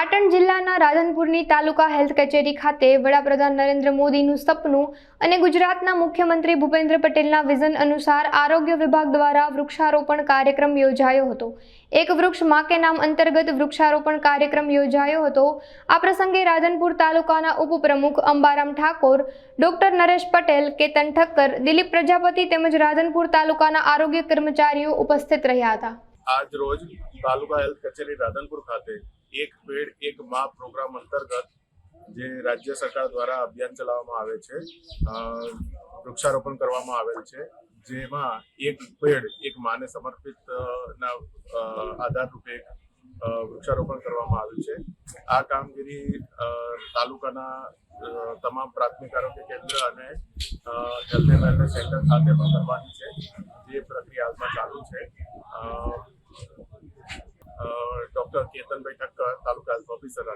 પાટણ જિલ્લાના રાધનપુરની તાલુકા હેલ્થ કચેરી ખાતે વડાપ્રધાન નરેન્દ્ર મોદીનું સપનું અને ગુજરાતના મુખ્યમંત્રી ભૂપેન્દ્ર પટેલના વિઝન અનુસાર આરોગ્ય વિભાગ દ્વારા વૃક્ષારોપણ કાર્યક્રમ યોજાયો હતો। એક વૃક્ષ માં કે નામ અંતર્ગત વૃક્ષારોપણ કાર્યક્રમ યોજાયો હતો। આ પ્રસંગે રાધનપુર તાલુકાના ઉપપ્રમુખ અંબારામ ઠાકોર, ડોક્ટર નરેશ પટેલ, કેતન ઠક્કર, દિલીપ પ્રજાપતિ તેમજ રાધનપુર તાલુકાના આરોગ્ય કર્મચારીઓ ઉપસ્થિત રહ્યા હતા। આજ રોજ તાલુકા હેલ્થ કચેરી રાધનપુર ખાતે એક પેડ એક માં પ્રોગ્રામ અંતર્ગત જે રાજ્ય સરકાર દ્વારા અભિયાન ચલાવવામાં આવે છે, વૃક્ષારોપણ કરવામાં આવેલ છે, જેમાં એક પેડ એક માને સમર્પિત ના આધાર રૂપે વૃક્ષારોપણ કરવામાં આવ્યું છે। આ કામગીરી તાલુકાના તમામ પ્રાથમિક આરોગ્ય કેન્દ્ર અને હેલ્થ એન્ડ વેલનેસ સેન્ટર ખાતે પણ કરવાની છે, જે પ્રક્રિયા હાલમાં ચાલુ છે। ડૉક્ટર કેતનભાઈ ઠક્કર, તાલુકા હેલ્થ ઓફિસર,